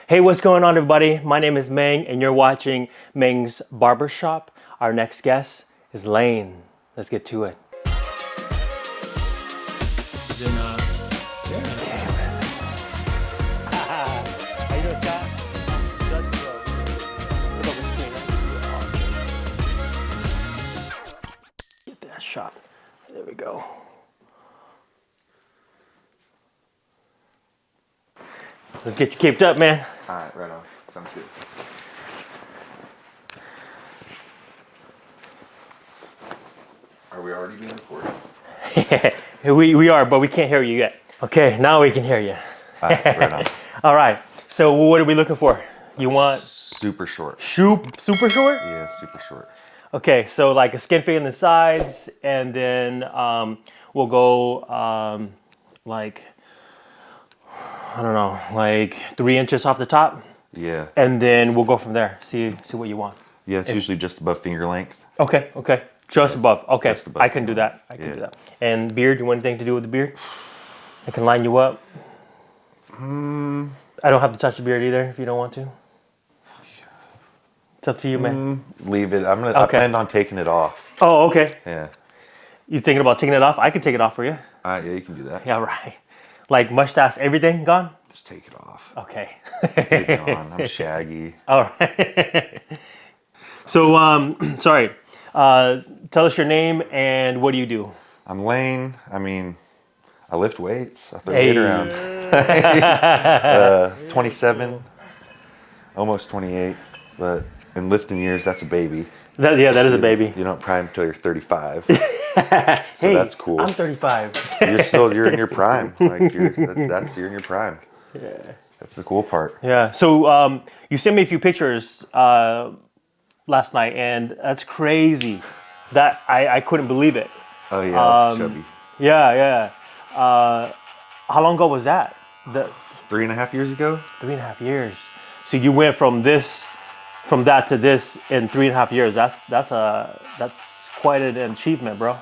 Hey, what's going on, everybody? My name is Meng, and you're watching Meng's Barbershop. Our next guest is Lane. Let's get to it. How you doing, Scott? Get that shot. There we go. Let's get you caped up, man. All right, right on. Sounds good. Are we already being recorded? we are, but we can't hear you yet. Okay, now we can hear you. All right, right on. All right. So what are we looking for? You want Super short. super short? Yeah, super short. Okay, so like a skin fade on the sides, and then we'll go like, I don't know, like 3 inches off the top, Yeah. and then we'll go from there. See what you want. Yeah, it's usually just above finger length. Okay. Just above. Okay, Just above I can do that. I can do that. And beard, you want anything to do with the beard? I can line you up. I don't have to touch the beard either if you don't want to. It's up to you, man. Leave it. I plan on taking it off. Oh, okay. Yeah. You thinking about taking it off? I can take it off for you. Yeah, you can do that. Yeah, right. Like mustache, everything gone? Just take it off. Okay. Leave it on. I'm shaggy. All right. So, sorry. Tell us your name and what do you do? I'm Lane. I lift weights. I throw weight around. 27, almost 28, but in lifting years, that's a baby. That is a baby. You don't prime until you're 35. So Hey, that's cool. I'm 35. You're in your prime. Like you're in your prime. Yeah. That's the cool part. Yeah. So you sent me a few pictures last night, and that's crazy. That I couldn't believe it. Oh yeah, that's chubby. Yeah. How long ago was that? 3.5 years ago. 3.5 years. So you went from that to this in 3.5 years. That's quite an achievement, bro.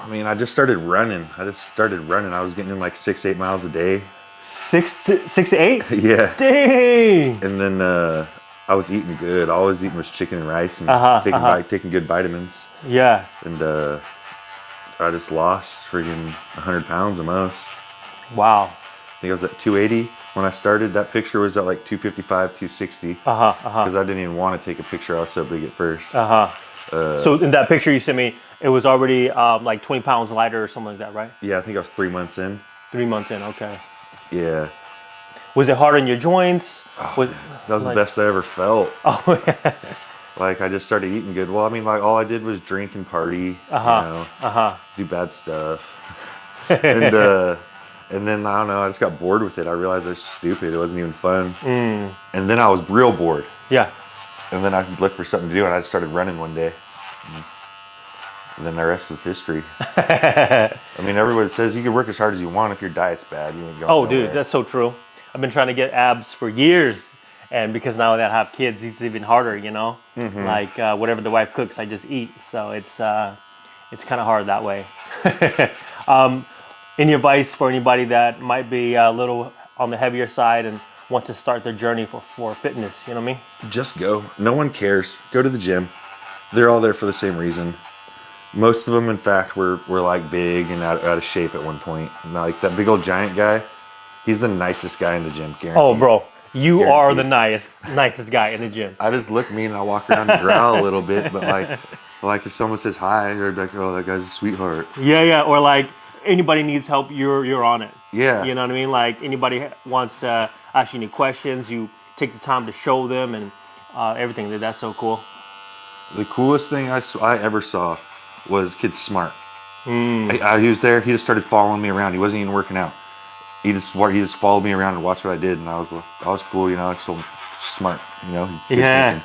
I just started running. I was getting in like 6-8 miles a day. 6 to 8? Yeah. Dang. And then I was eating good. All I was eating was chicken and rice and taking good vitamins. Yeah. And I just lost friggin' 100 pounds almost. Wow. I think I was at 280 when I started. That picture was at like 255, 260. Because I didn't even want to take a picture. I was so big at first. So in that picture you sent me, it was already like 20 pounds lighter or something like that, right? Yeah, I think I was 3 months in. 3 months in, okay. Yeah. Was it hard on your joints? That was the best I ever felt. Oh, yeah. Like I just started eating good. Well, like all I did was drink and party, do bad stuff, and then I don't know. I just got bored with it. I realized I was stupid. It wasn't even fun. And then I was real bored. Yeah. And then I looked for something to do, and I just started running one day. And then the rest is history. Everyone says you can work as hard as you want. If your diet's bad, you ain't going nowhere. Dude, that's so true. I've been trying to get abs for years. And because now that I have kids, it's even harder, you know? Like whatever the wife cooks, I just eat. So it's kind of hard that way. Any advice for anybody that might be a little on the heavier side and wants to start their journey for fitness, you know what I mean? Just go. No one cares. Go to the gym. They're all there for the same reason. Most of them, in fact, were like big and out of shape at one point. And like that big old giant guy, he's the nicest guy in the gym, guaranteed. Oh, bro. You are the nicest guy in the gym. I just look mean and I walk around and growl a little bit, but like if someone says hi, they're like, oh, that guy's a sweetheart. Yeah, or like anybody needs help, you're on it. Yeah. You know what I mean? Like anybody wants to ask you any questions, you take the time to show them and everything. That's so cool. The coolest thing I ever saw was kid smart. He was there. He just started following me around. He wasn't even working out. He just followed me around and watched what I did, and I was cool, you know. I was so smart, you know. Yeah.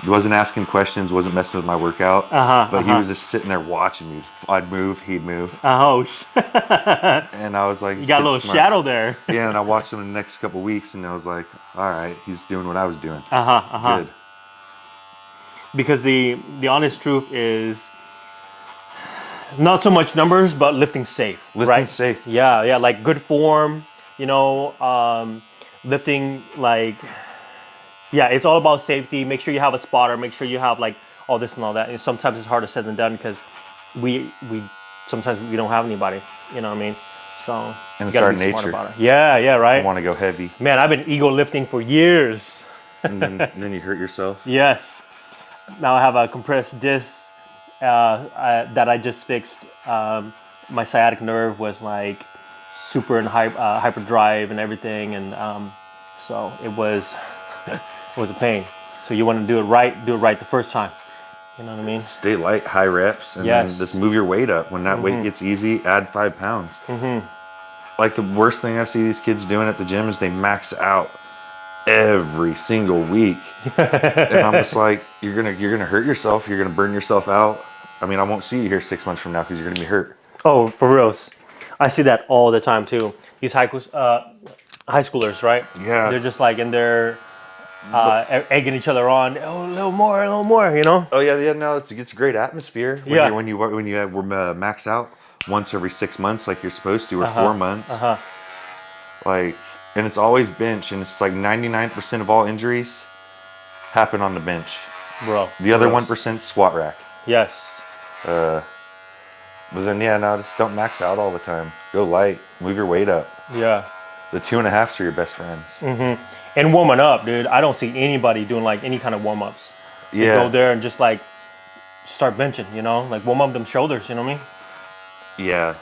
He wasn't asking questions, wasn't messing with my workout, but he was just sitting there watching me. I'd move, he'd move. Oh, and I was like, you got a little shadow there. Yeah, and I watched him in the next couple weeks, and I was like, all right, he's doing what I was doing. Good. Because the honest truth is, not so much numbers, but lifting safe. Lifting safe. Yeah, like good form, you know, lifting, like, yeah, it's all about safety. Make sure you have a spotter. Make sure you have like all this and all that. And sometimes it's harder said than done because we sometimes we don't have anybody. You know what I mean? So And you it's gotta our be smart nature. about it. Yeah, yeah, I right. want to go heavy, Man, I've been ego lifting for years. and then you hurt yourself. Yes. Now I have a compressed disc that I just fixed. My sciatic nerve was like super in hyperdrive and everything, and so it was it was a pain. So you want to do it right the first time. You know what I mean? Stay light, high reps, and Yes. then just move your weight up. When that weight gets easy, add 5 pounds. Like the worst thing I see these kids doing at the gym is they max out every single week, and I'm just like, you're gonna hurt yourself. You're gonna burn yourself out. I mean, I won't see you here 6 months from now because you're gonna be hurt. Oh, for reals. I see that all the time too. These high schoolers, right? Yeah. They're just like in there egging each other on. Oh, a little more, you know? Oh yeah. No, it's a great atmosphere when Yeah. when you max out once every 6 months like you're supposed to, or 4 months. Like, and it's always bench, and it's like 99% of all injuries happen on the bench. Bro. The other gross. 1% squat rack. Yes. But then no, just don't max out all the time. Go light, move your weight up. Yeah. The 2.5s are your best friends. And warming up, dude. I don't see anybody doing like any kind of warm ups. They Yeah. go there and just like start benching, you know? Like warm up them shoulders, you know what I mean? Yeah.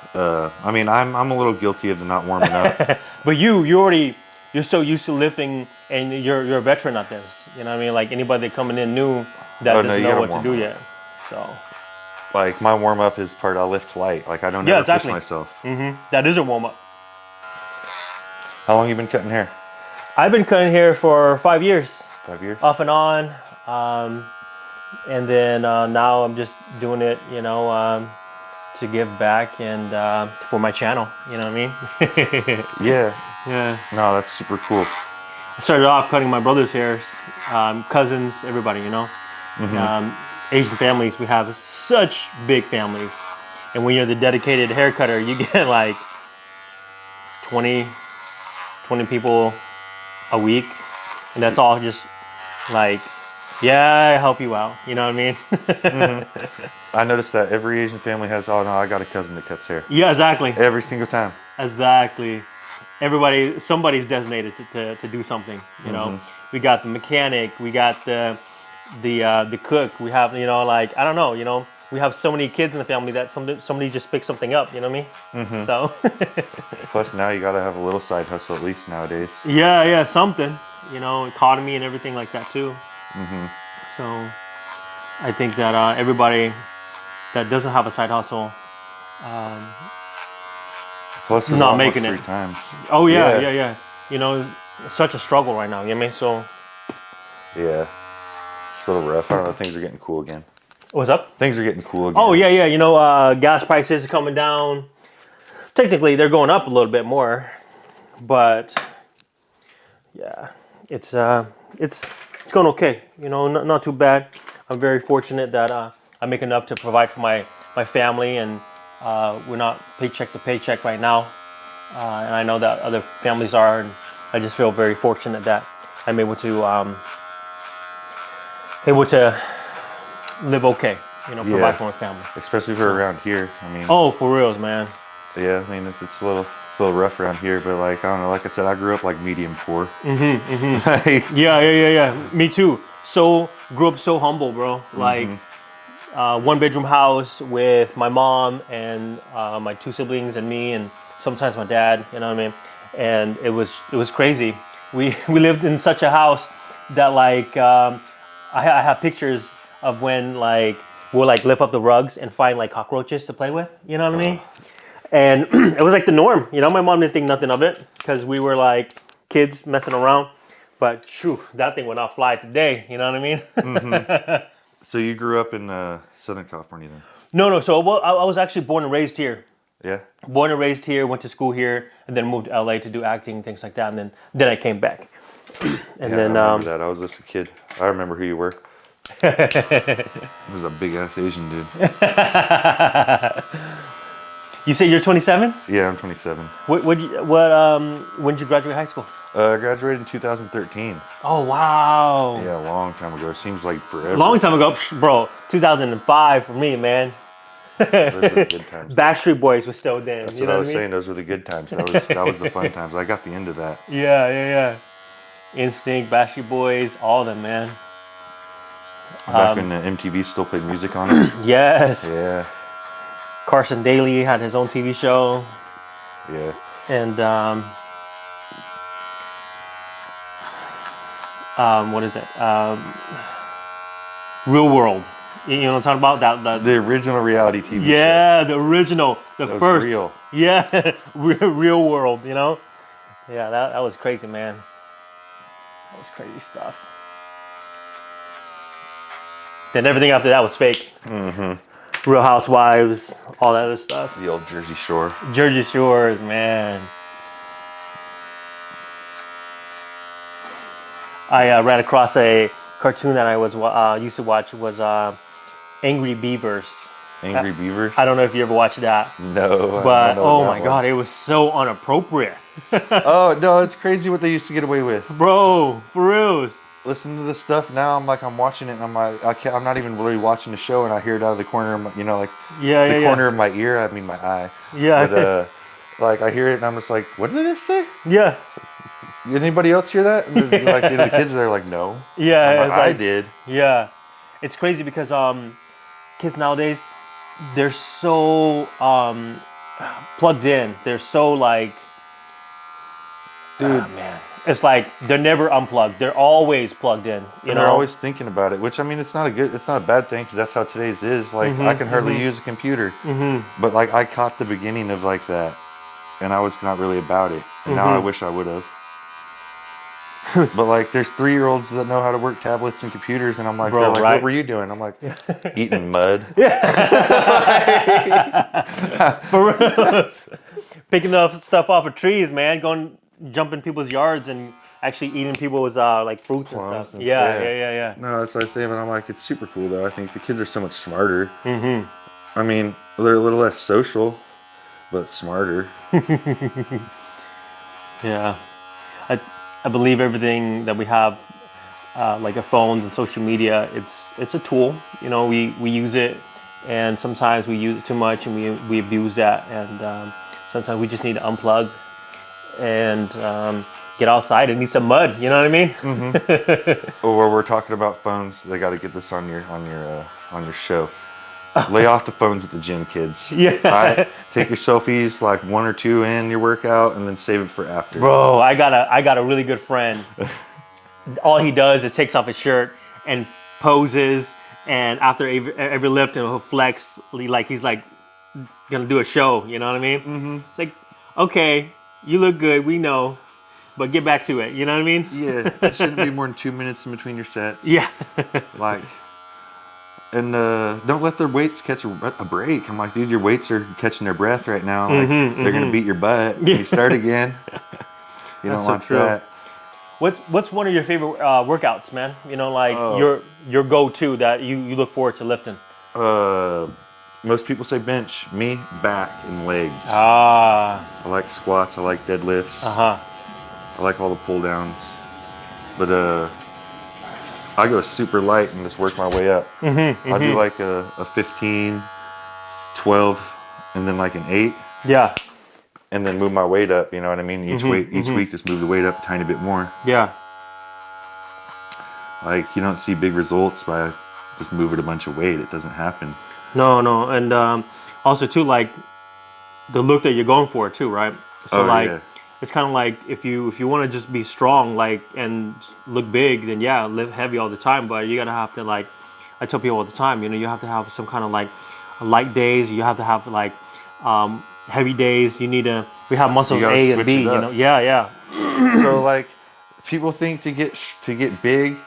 I mean, I'm a little guilty of the not warming up. But you're so used to lifting, and you're a veteran at this. You know what I mean? Like anybody coming in new that Oh, no, doesn't you know gotta what to warm do up. yet. So Like my warm up is part I lift light. Like I don't Yeah, ever exactly. push myself. that is a warm up. How long you been cutting hair? I've been cutting hair for 5 years, 5 years. off and on, and then now I'm just doing it, you know, to give back and for my channel. You know what I mean? Yeah. Yeah. No, that's super cool. I started off cutting my brother's hair, cousins, everybody, you know. Asian families, we have such big families. And when you're the dedicated hair cutter, you get like 20 people a week. And that's all just like, yeah, I help you out. You know what I mean? I noticed that every Asian family has, oh no, I got a cousin that cuts hair. Yeah, exactly. Every single time. Exactly. Somebody's designated to do something, you know. We got the mechanic, we got the cook, we have, you know, like, I don't know, you know, we have so many kids in the family that somebody just picks something up, you know what I mean? So Plus now you gotta have a little side hustle at least nowadays. yeah, something, you know, economy and everything like that too. So I think that everybody that doesn't have a side hustle, Plus there's not a lot more making free it. times. oh yeah. You know, it's such a struggle right now, you know what I mean? So Yeah. It's a little rough. I don't know, things are getting cool again. what's up? Things are getting cool again. Oh yeah, you know, gas prices are coming down. Technically, they're going up a little bit more, but yeah, it's going okay. You know, not too bad. I'm very fortunate that I make enough to provide for my family, and we're not paycheck to paycheck right now. And I know that other families are, and I just feel very fortunate that I'm able to live okay. You know, provide for my family. Especially if we're around here. I mean, Oh, for reals, man. yeah, I mean, it's a little rough around here, but like, I don't know, like I said, I grew up like medium poor. Like, Yeah. Me too. So grew up so humble, bro. Like 1-bedroom house with my mom and my 2 siblings and me, and sometimes my dad. You know what I mean? And it was crazy. We lived in such a house that like I have pictures of when like we'll like lift up the rugs and find like cockroaches to play with. You know what I mean? And it was like the norm. You know, my mom didn't think nothing of it because we were like kids messing around. But shoo, that thing would not fly today. You know what I mean? so you grew up in Southern California then? No. So I was actually born and raised here. Yeah. Born and raised here, went to school here, and then moved to LA to do acting, things like that. And then I came back. And Yeah, then I remember that. I was just a kid. I remember who you were. He was a big ass Asian dude. You say you're 27? Yeah, I'm 27. When did you graduate high school? I graduated in 2013. Oh, wow. Yeah, a long time ago. It seems like forever. Long time ago, bro. 2005 for me, man. Those were the good times. Backstreet Boys was still then. That's You what know I was what I mean? saying. Those were the good times. That was the fun times. I got the end of that. Yeah. Instinct, Backstreet Boys, all of them, man. Back when the MTV still played music on it. Yes. Yeah. Carson Daly had his own TV show. Yeah. And what is it? Real World. You know what I'm talking about? The original reality TV show. Yeah, the original, the That was first. real. Yeah, Real World. You know. Yeah, that was crazy, man. That was crazy stuff. Then everything after that was fake. Mm-hmm. Real Housewives, all that other stuff. The old Jersey Shore. Jersey Shores, man. I ran across a cartoon that I was used to watch. It was Angry Beavers. Angry Beavers? I don't know if you ever watched that. No. But I don't know oh that my one. God, it was so inappropriate. Oh, no, it's crazy what they used to get away with. Bro, for reals. Listen to this stuff now. I'm watching it, and I'm like, I'm not even really watching the show, and I hear it out of the corner of my, the corner of my ear. I mean, my eye. Yeah. But like I hear it, and I'm just like, what did it say? Yeah. Did anybody else hear that? And like the kids, they're like, no. Yeah. I'm It's like, I did. Yeah. It's crazy because kids nowadays, they're so plugged in. They're so like, dude, man. It's like they're never unplugged. They're always plugged in. You know, They're always thinking about it, which I mean, it's not a bad thing because that's how today's is. Like I can hardly use a computer, but like I caught the beginning of like that, and I was not really about it. And now I wish I would have. But like, there's 3-year-olds that know how to work tablets and computers, and I'm like, Bro, they're like, right. what were you doing? I'm like, eating mud. For real. Picking up stuff off of trees, man. Going, jumping people's yards and actually eating people's like fruits and Plums stuff. and Yeah. No, that's what I say, but I'm like, it's super cool though. I think the kids are so much smarter. I mean, they're a little less social, but smarter. Yeah. I believe everything that we have, like our phones and social media, it's a tool. You know, we use it, and sometimes we use it too much, and we abuse that, and sometimes we just need to unplug and get outside and eat some mud. You know what I mean? Or we're talking about phones. They got to get this on your show. Lay off the phones at the gym, kids. Yeah. All right? Take your selfies, like 1 or 2 in your workout, and then save it for after. Bro, I got a really good friend. All he does is takes off his shirt and poses, and after every lift, he'll flex like he's like gonna do a show. You know what I mean? It's like, okay, you look good, we know, but get back to it. You know what I mean? Yeah, it shouldn't be more than 2 minutes in between your sets. Yeah. Like, and don't let their weights catch a break. I'm like, dude, your weights are catching their breath right now. Like, they're gonna beat your butt. When you start again, you don't want that. What's one of your favorite workouts, man? You know, like your go-to that you look forward to lifting. Most people say bench. Me, back and legs. Ah. I like squats. I like deadlifts. I like all the pull downs. But I go super light and just work my way up. I do like a 15, 12, and then like an 8. Yeah. And then move my weight up. You know what I mean? Each week, just move the weight up a tiny bit more. Yeah. Like, you don't see big results by just moving a bunch of weight. It doesn't happen. No, and also too, like the look that you're going for too, right? So it's kind of like if you want to just be strong, like, and look big, then yeah, lift heavy all the time. But you gotta have to, like, I tell people all the time, you know, you have to have some kind of like light days. You have to have like heavy days. We have muscles A and B. You know, yeah. So like, people think to get big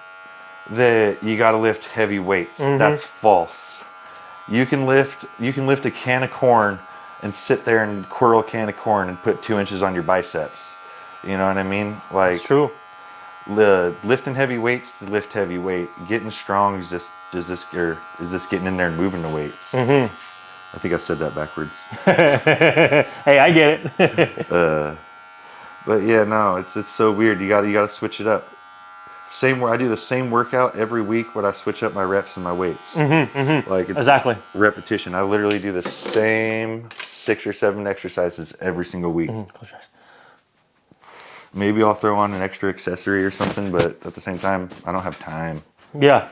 that you got to lift heavy weights. That's false. You can lift a can of corn and sit there and twirl a can of corn and put 2 inches on your biceps. You know what I mean? Like, it's true. Lifting heavy weights to lift heavy weight. Getting strong is just getting in there and moving the weights. I think I said that backwards. Hey, I get it. But yeah, no, it's so weird. You gotta switch it up. I do the same workout every week, but I switch up my reps and my weights. Like it's Exactly. repetition. I literally do the same 6 or 7 exercises every single week. Close your eyes. Maybe I'll throw on an extra accessory or something, but at the same time, I don't have time. Yeah,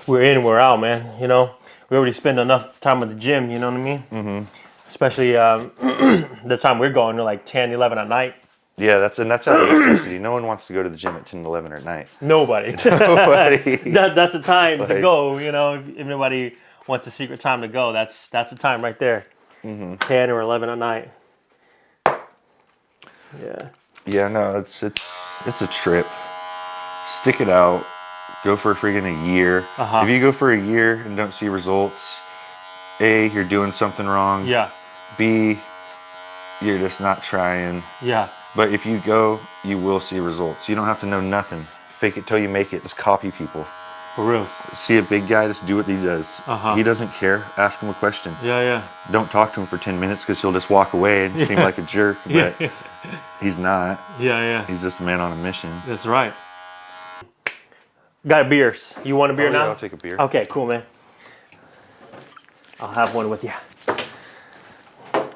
we're in, we're out, man. You know, we already spend enough time at the gym. You know what I mean? Mm-hmm. Especially the time we're going to like 10, 11 at night. Yeah, that's out of necessity. No one wants to go to the gym at 10, 11 at night. Nobody. Nobody. That's a time to go. You know, if anybody wants a secret time to go, that's the time right there. 10 or 11 at night. Yeah. Yeah, no, it's a trip. Stick it out. Go for friggin' a year. If you go for a year and don't see results, A, you're doing something wrong. Yeah. B, you're just not trying. Yeah. But if you go, you will see results. You don't have to know nothing. Fake it till you make it. Just copy people. For real. See a big guy, just do what he does. He doesn't care. Ask him a question. Yeah. Don't talk to him for 10 minutes because he'll just walk away and seem like a jerk. But he's not. Yeah. He's just a man on a mission. That's right. Got beers. You want a beer now? Yeah, I'll take a beer. Okay, cool, man. I'll have one with you.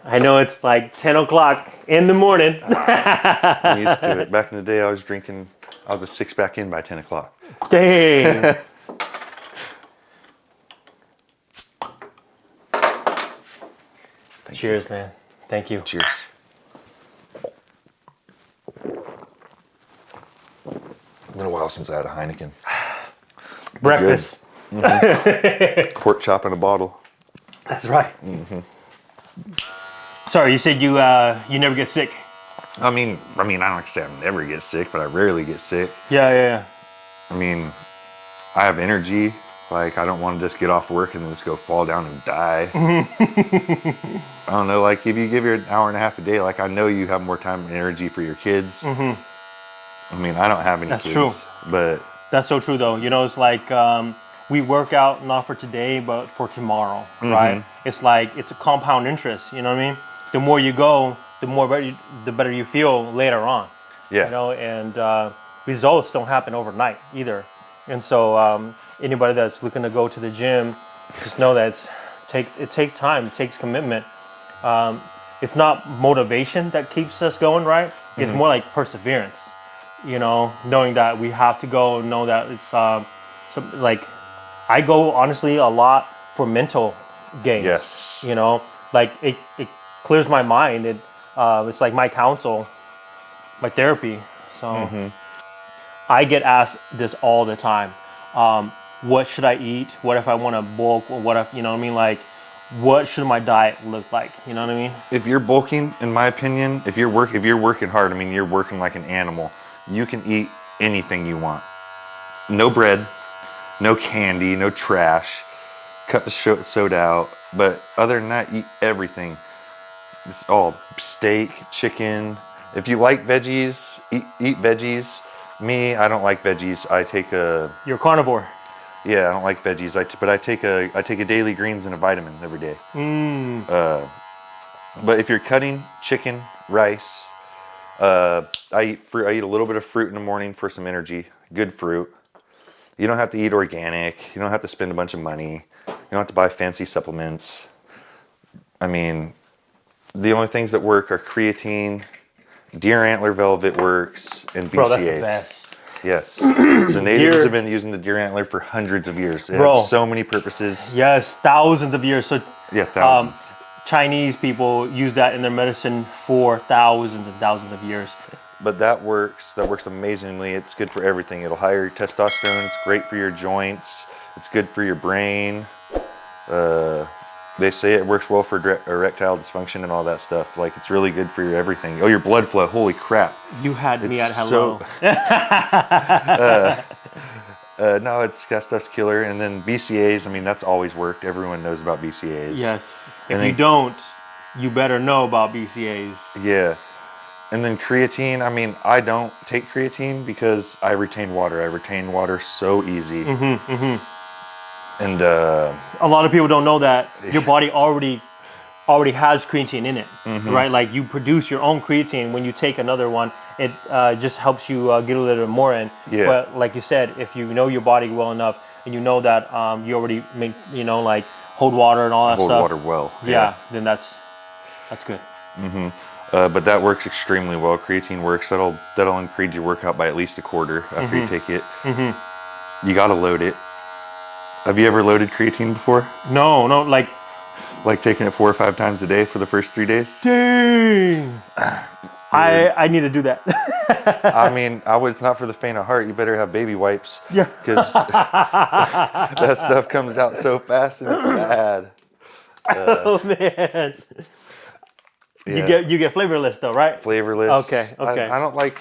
I know it's like 10 o'clock in the morning. I'm used to it. Back in the day, I was a 6-pack in by 10 o'clock. Dang. Cheers, man. Thank you. Cheers. It's been a while since I had a Heineken. Breakfast. Pork chop in a bottle. That's right. Sorry, you said you never get sick. I mean, I don't say I never get sick, but I rarely get sick. Yeah. I mean, I have energy. Like, I don't want to just get off work and then just go fall down and die. I don't know, like, if you give your an hour and a half a day, like, I know you have more time and energy for your kids. I mean, I don't have any kids. That's true. But that's so true, though. You know, it's like we work out not for today, but for tomorrow, right? It's like it's a compound interest. You know what I mean? The more you go, the better you feel later on. Yeah. You know, and results don't happen overnight either. And so anybody that's looking to go to the gym, just know that it takes time, it takes commitment. It's not motivation that keeps us going, right? It's more like perseverance. You know, knowing that we have to go, know that it's like I go honestly a lot for mental gains. Yes. You know, like it clears my mind. It's like my counsel, my therapy. So I get asked this all the time. What should I eat? What if I want to bulk? Or what if, you know what I mean? Like, what should my diet look like? You know what I mean? If you're bulking, in my opinion, if you're working hard, I mean, you're working like an animal. You can eat anything you want. No bread, no candy, no trash. Cut the soda out. But other than that, eat everything. It's all steak, chicken. If you like veggies, eat veggies. Me, I don't like veggies. You're a carnivore. Yeah, I don't like veggies. But I take a daily greens and a vitamin every day. But if you're cutting chicken, rice, I eat fruit. I eat a little bit of fruit in the morning for some energy. Good fruit. You don't have to eat organic. You don't have to spend a bunch of money. You don't have to buy fancy supplements. I mean, the only things that work are creatine, deer antler velvet works, and BCAAs. Bro, that's the best. Yes. The natives have been using the deer antler for hundreds of years. It has so many purposes. Yes, thousands of years. So yeah, thousands. Chinese people use that in their medicine for thousands and thousands of years. But that works amazingly. It's good for everything. It'll higher your testosterone. It's great for your joints. It's good for your brain. They say it works well for erectile dysfunction and all that stuff. Like, it's really good for your everything. Oh, your blood flow. Holy crap. You had me at hello. No, that stuff's killer. And then BCAAs, I mean, that's always worked. Everyone knows about BCAAs. Yes. If you don't, you better know about BCAAs. Yeah. And then creatine, I mean, I don't take creatine because I retain water. I retain water so easy. And a lot of people don't know that your body already has creatine in it, right? Like, you produce your own creatine when you take another one, it just helps you get a little bit more in. Yeah. But like you said, if you know your body well enough and you know that you already make, like hold water and all that Hold stuff. water well. Yeah, then that's good. But that works extremely well. Creatine works. That'll increase your workout by at least a quarter after you take it. You gotta load it. Have you ever loaded creatine before? No, Like taking it 4 or 5 times a day for the first 3 days? dang. I need to do that. I mean, it's not for the faint of heart. You better have baby wipes. Yeah. Because that stuff comes out so fast and it's bad. Oh man. Yeah. You get flavorless though, right? Flavorless. Okay. I don't like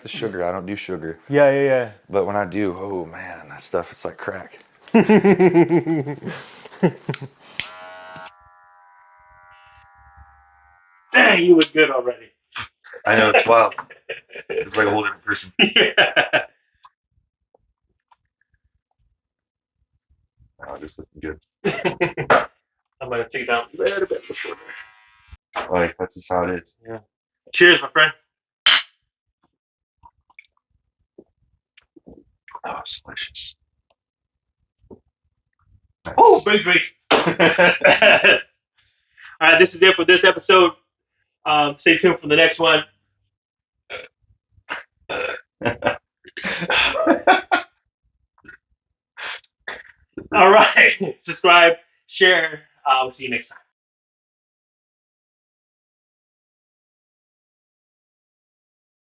the sugar. I don't do sugar. Yeah. But when I do, oh man, that stuff, it's like crack. Dang, you look good already. I know, it's wild. It's like a whole different person. Yeah. Oh, just looking good. I'm gonna take it down a little bit before. Like, that's just how it is. Yeah. Cheers, my friend. Oh, it's delicious. Nice. Oh, brace. All right, this is it for this episode. Stay tuned for the next one. All right. Subscribe, share. We'll see you next time.